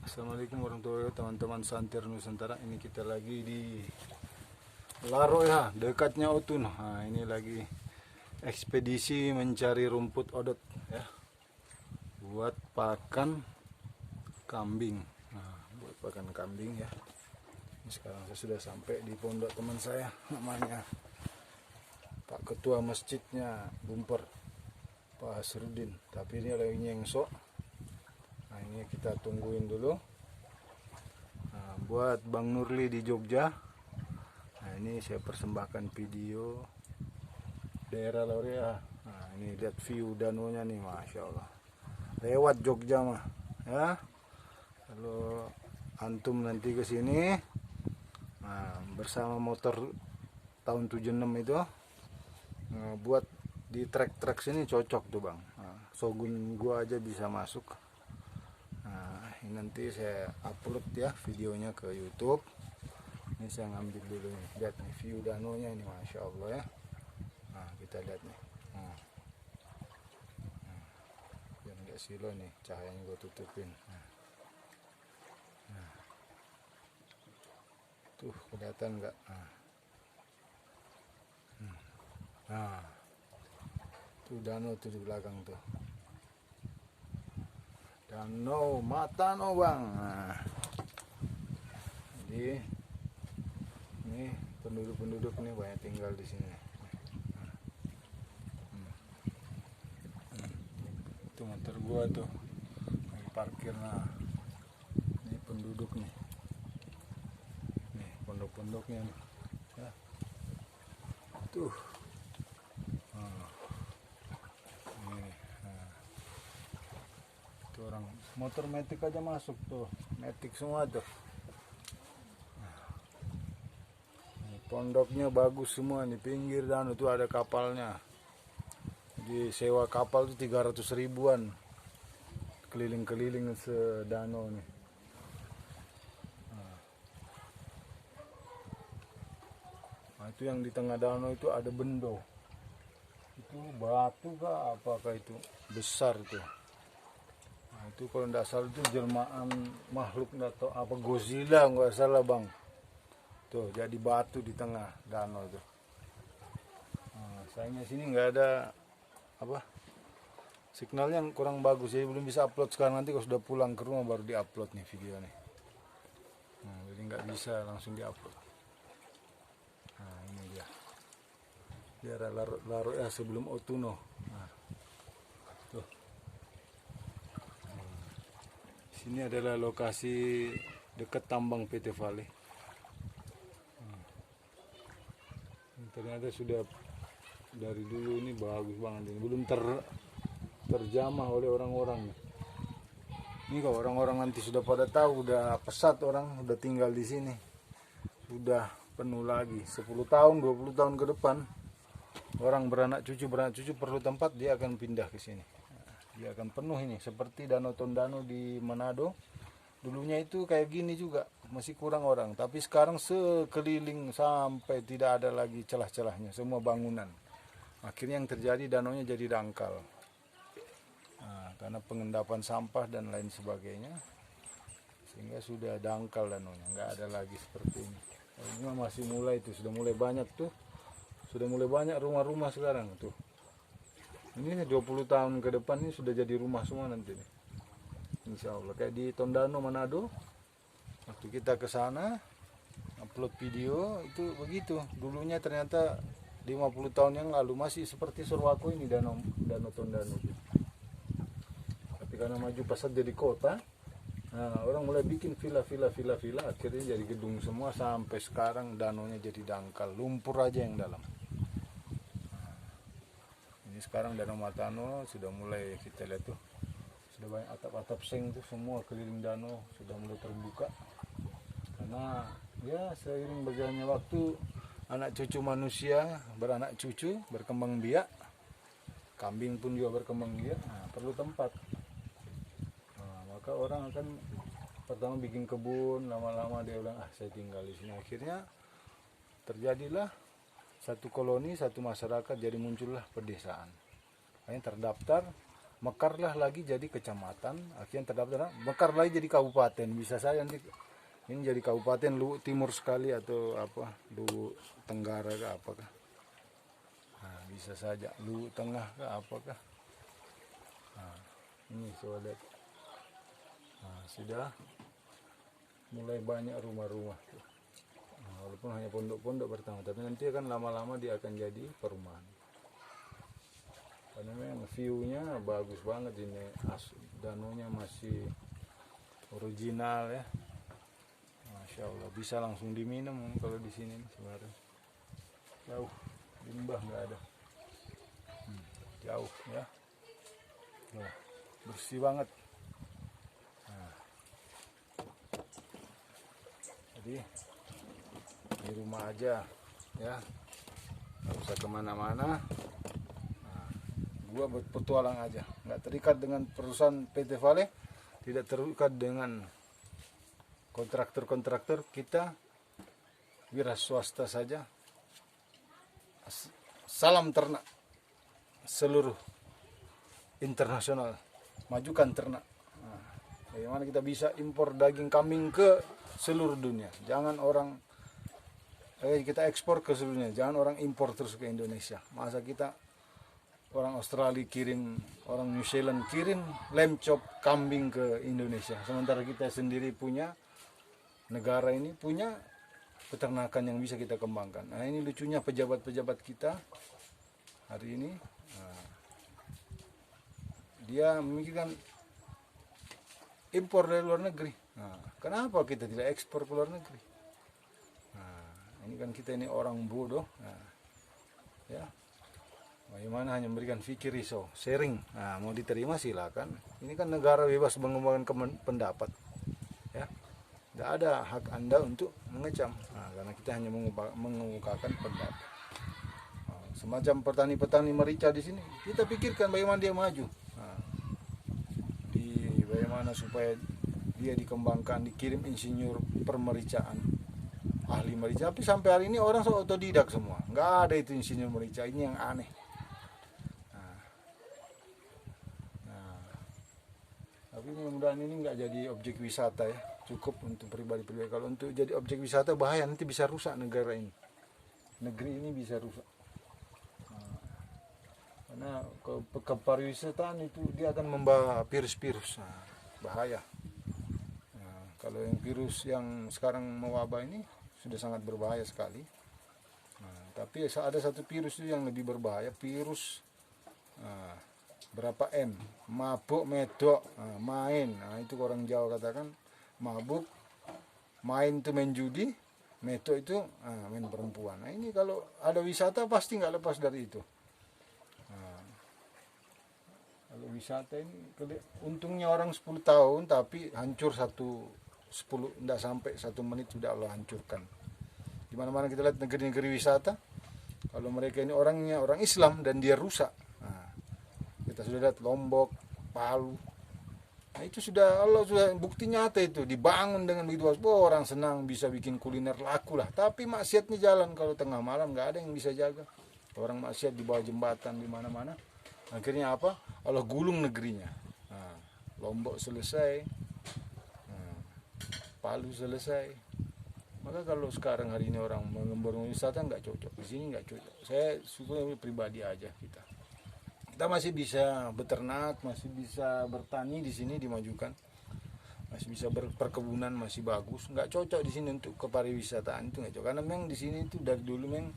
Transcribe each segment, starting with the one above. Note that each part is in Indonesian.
Assalamualaikum warahmatullahi wabarakatuh, teman-teman Santir Nusantara. Ini kita lagi di Laro ya, dekatnya Utun. Nah, ini lagi ekspedisi mencari rumput odot ya, buat pakan kambing. Nah, buat pakan kambing ya. Ini sekarang saya sudah sampai di pondok teman saya, namanya Pak Ketua Masjidnya Bumper, Pak Asrudin. Tapi ini lagi nyengsok. Nah, ini kita tungguin dulu. Nah, buat Bang Nurli di Jogja. Nah, ini saya persembahkan video daerah Laurea. Nah, ini lihat view danaunya nih, masya Allah. Lewat Jogja mah, ya. Kalau antum nanti ke sini, nah, bersama motor tahun 76 itu, nah, buat di trek-trek sini cocok tuh bang. Nah, Shogun gua aja bisa masuk. Nah, ini nanti saya upload ya videonya ke YouTube. Ini saya ngambil dulu nih, lihat nih view danaunya ini, masya Allah ya. Nah, kita lihat nih. Biar nggak silo nih, cahayanya gue tutupin. Tuh kelihatan nggak? Nah, tuh danau tuh di belakang tuh. Danau Matano bang. Nah, jadi ini penduduk-penduduk nih banyak tinggal di sini. Itu motor gua tuh lagi parkir. Nah, ini penduduk nih, pondok-pondoknya nih. Ya. Tuh. Nah, ini nih. Nah. Itu orang motor metik aja masuk tuh, metik semua tuh. Pondoknya bagus semua nih, pinggir danau itu ada kapalnya. Jadi sewa kapal itu 300 ribuan keliling-keliling sedanau nih. Nah, itu yang di tengah danau itu ada bendo. Itu batu kah apakah itu besar tuh. Nah, itu kalau tidak salah itu jelmaan makhluk atau apa, Godzilla nggak salah bang. Tuh jadi batu di tengah danau tuh. Nah, sayangnya sini nggak ada apa, signalnya kurang bagus, jadi belum bisa upload sekarang. Nanti kalau sudah pulang ke rumah baru diupload nih video nih. Nah, jadi nggak bisa langsung diupload. Nah, ini dia daerah Laro ya sebelum Otuno. Nah, tuh. Sini adalah lokasi dekat tambang PT Vale. Ternyata sudah dari dulu ini bagus banget, ini belum terjamah oleh orang-orang. Ini kalau orang-orang nanti sudah pada tahu, udah pesat orang udah tinggal di sini, sudah penuh lagi 10 tahun 20 tahun ke depan, orang beranak cucu perlu tempat, dia akan pindah ke sini. Dia akan penuh ini, seperti Danau Tondano di Manado. Dulunya itu kayak gini juga, masih kurang orang. Tapi sekarang sekeliling sampai tidak ada lagi celah-celahnya, semua bangunan. Akhirnya yang terjadi, danaunya jadi dangkal. Nah, karena pengendapan sampah dan lain sebagainya, sehingga sudah dangkal danaunya, nggak ada lagi seperti ini. Ini masih mulai tuh, sudah mulai banyak tuh, sudah mulai banyak rumah-rumah sekarang tuh. Ini 20 tahun ke depan ini sudah jadi rumah semua nanti nih. Insya Allah kayak di Tondano Manado, waktu kita ke sana upload video itu begitu. Dulunya ternyata 50 tahun yang lalu masih seperti Surwako ini danau Tondano. Tapi karena maju pesat jadi kota, nah, orang mulai bikin villa, akhirnya jadi gedung semua sampai sekarang danaunya jadi dangkal, lumpur aja yang dalam. Nah, ini sekarang Danau Matano sudah mulai kita lihat tuh. Sudah banyak atap-atap seng tuh, semua keliling danau sudah mulai terbuka. Karena ya seiring berjalannya waktu, anak cucu manusia beranak cucu, berkembang biak, kambing pun juga berkembang biak. Nah, perlu tempat. Nah, maka orang akan pertama bikin kebun, lama-lama dia bilang saya tinggal di sini. Akhirnya terjadilah satu koloni, satu masyarakat, jadi muncullah pedesaan. Akhirnya terdaftar mekarlah lagi jadi kecamatan, akhirnya terdaftar, mekar lagi jadi kabupaten. Bisa saja nanti ini jadi kabupaten Luwu Timur sekali atau apa, Luwu Tenggara ke apakah. Nah, bisa saja Luwu Tengah ke apakah. Nah, ini coba lihat. Nah, sudah mulai banyak rumah-rumah. Nah, walaupun hanya pondok-pondok pertama, tapi nanti akan lama-lama dia akan jadi perumahan. Karena memang view-nya bagus banget ini, danunya masih original ya. Masya Allah, bisa langsung diminum kalau di sini sebenarnya. Jauh, limbah nggak ada. Jauh ya. Nah, bersih banget. Nah, jadi di rumah aja ya, nggak usah kemana-mana. Nah, gua berpetualang aja, nggak terikat dengan perusahaan PT Vale, tidak terikat dengan kontraktor-kontraktor. Kita wira swasta saja. Salam ternak seluruh internasional, majukan ternak. Nah, bagaimana kita bisa impor daging kambing ke seluruh dunia? Jangan orang kita ekspor ke seluruh dunia, jangan orang impor terus ke Indonesia. Masa kita orang Australia kirim, orang New Zealand kirim lamb chop kambing ke Indonesia, sementara kita sendiri punya negara ini punya peternakan yang bisa kita kembangkan. Nah, ini lucunya pejabat-pejabat kita hari ini. Nah, dia memikirkan impor dari luar negeri. Nah, kenapa kita tidak ekspor ke luar negeri? Nah, ini kan kita ini orang bodoh. Nah, ya, bagaimana hanya memberikan fikir risau, sharing. Nah, mau diterima silakan. Ini kan negara bebas mengembangkan pendapat. Ya, tidak ada hak Anda untuk mengecam. Nah, karena kita hanya mengemukakan pendapat. Nah, semacam petani-petani merica di sini, kita pikirkan bagaimana dia maju. Nah, bagaimana supaya dia dikembangkan, dikirim insinyur permericaan, ahli merica. Tapi sampai hari ini orang otodidak semua, nggak ada itu insinyur merica. Ini yang aneh. Tapi mudah-mudahan ini nggak jadi objek wisata ya, cukup untuk pribadi-pribadi. Kalau untuk jadi objek wisata bahaya, nanti bisa rusak negara ini, negeri ini bisa rusak. Nah, karena ke pariwisataan itu dia akan membawa virus-virus, nah, bahaya. Nah, kalau yang virus yang sekarang mewabah ini sudah sangat berbahaya sekali. Nah, tapi ada satu virus itu yang lebih berbahaya, virus berapa M, mabuk medok, main. Nah, itu orang Jawa katakan mabuk, main itu main judi, medok itu main perempuan. Nah, ini kalau ada wisata pasti nggak lepas dari itu. Nah, kalau wisata ini untungnya orang 10 tahun tapi hancur 10 enggak sampai 1 menit sudah Allah hancurkan. Di mana-mana kita lihat negeri-negeri wisata, kalau mereka ini orangnya orang Islam dan dia rusak. Kita sudah lihat Lombok, Palu. Nah, itu sudah Allah sudah bukti nyata itu dibangun dengan begitu. Orang senang bisa bikin kuliner laku lah. Tapi maksiatnya jalan kalau tengah malam nggak ada yang bisa jaga. Orang maksiat di bawah jembatan di mana-mana. Akhirnya apa? Allah gulung negerinya. Nah, Lombok selesai, Palu selesai. Maka kalau sekarang hari ini orang mengembangkan wisata nggak cocok. Di sini nggak cocok. Saya suka pribadi aja kita. Kita masih bisa beternak, masih bisa bertani di sini dimajukan, masih bisa berperkebunan masih bagus. Nggak cocok di sini untuk kepariwisataan itu nggak cocok. Karena memang di sini itu dari dulu memang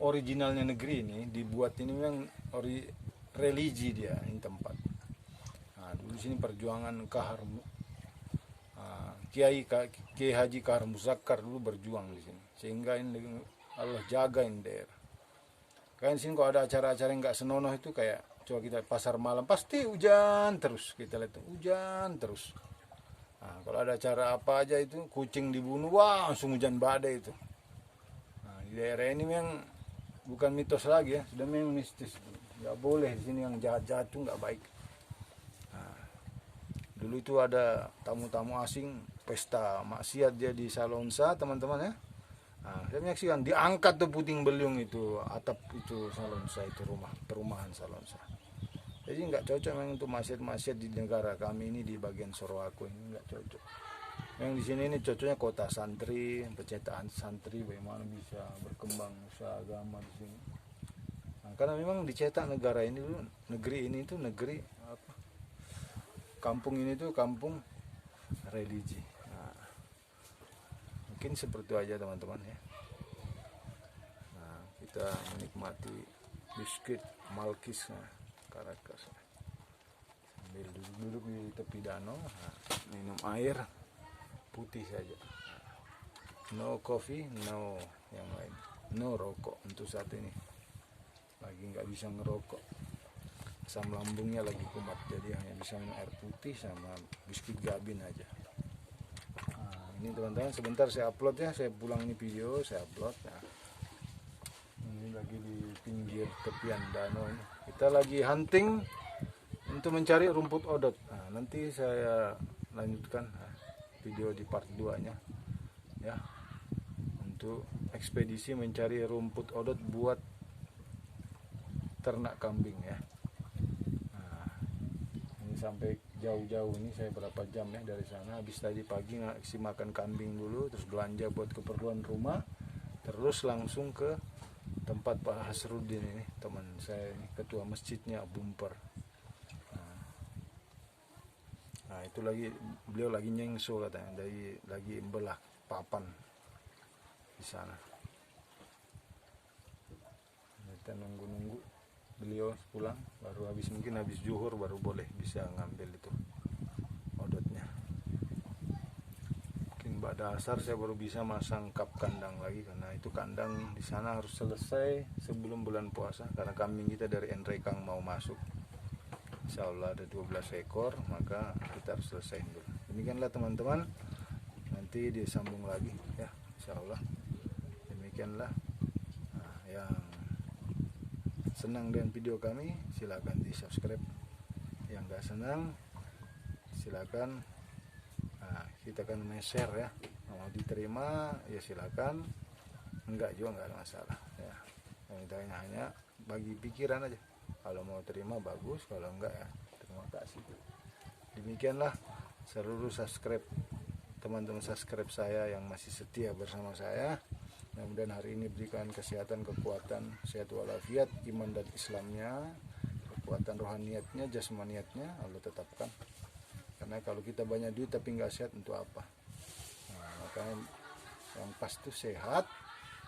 originalnya negeri ini dibuat ini memang religi dia ini tempat. Nah, dulu sini perjuangan Kiai Haji Kahar Muzakkar dulu berjuang di sini, sehingga ini Allah jaga ini daerah. Kayak sini kalau ada acara-acara yang nggak senonoh itu kayak coba kita pasar malam pasti hujan terus, kita lihat hujan terus. Nah, kalau ada acara apa aja itu kucing dibunuh, wah langsung hujan badai itu. Nah, di daerah ini memang bukan mitos lagi ya, sudah memang mistis. Nggak boleh di sini yang jahat-jahat itu nggak baik. Nah, dulu itu ada tamu-tamu asing pesta maksiat dia di Salonsa teman-teman ya. Nah, saya menyaksikan diangkat tuh puting beliung itu atap itu Salonsa itu perumahan Salonsa. Jadi nggak cocok memang untuk masjid-masjid di negara kami ini, di bagian Sorowako ini nggak cocok. Yang di sini ini cocoknya kota santri, pencetakan santri, bagaimana bisa berkembang usaha agama di sini. Nah, karena memang dicetak negara ini dulu, negeri ini tuh negeri apa? Kampung ini tuh kampung religi. Nah, mungkin seperti itu aja teman-teman ya. Nah, kita menikmati biskuit Malkis Caracas. Sambil duduk-duduk di tepi danau, nah, minum air putih saja. No coffee, no yang lain, no rokok untuk saat ini. Lagi nggak bisa ngerokok, asam lambungnya lagi kumat, jadi hanya bisa minum air putih sama biskuit Gabin aja. Nah, ini teman-teman, sebentar saya upload ya, saya pulang ini video saya upload. Nah, ini lagi di pinggir tepian danau ini. Kita lagi hunting untuk mencari rumput odot. Nah, nanti saya lanjutkan video di part 2 nya ya, untuk ekspedisi mencari rumput odot buat ternak kambing ya. Nah, ini sampai jauh-jauh ini saya berapa jam ya dari sana. Habis tadi pagi ngasih makan kambing dulu, terus belanja buat keperluan rumah, terus langsung ke tempat Pak Hasrudin ini, teman saya ini, ketua masjidnya Bumper. Nah, itu lagi beliau lagi nyengso katanya, lagi membelah papan di sana. Kita nunggu beliau pulang, baru mungkin habis zuhur baru boleh bisa ngambil itu odotnya. Mungkin pada asar saya baru bisa masang kap kandang lagi, karena itu kandang di sana harus selesai sebelum bulan puasa, karena kambing kita dari Enrekang mau masuk. Insya Allah ada 12 ekor, maka kita harus selesai dulu. Demikianlah teman-teman, nanti disambung lagi ya, insya Allah. Demikianlah. Nah, yang senang dengan video kami silakan di subscribe, yang nggak senang silakan, nah, kita akan share ya. Mau diterima ya silakan, enggak juga nggak ada masalah ya. Yang kita hanya bagi pikiran aja. Kalau mau terima bagus, kalau enggak ya terima kasih. Demikianlah seluruh subscribe, teman-teman subscribe saya yang masih setia bersama saya. Mudah-mudahan hari ini berikan kesehatan, kekuatan, sehat walafiat, iman dan Islamnya, kekuatan rohaniatnya, jasmaniatnya Allah tetapkan. Karena kalau kita banyak duit tapi nggak sehat untuk apa? Nah, makanya yang pasti sehat,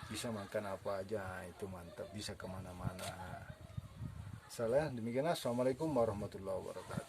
bisa makan apa aja, itu mantap, bisa kemana-mana. Salah, demikianlah. Assalamualaikum warahmatullahi wabarakatuh.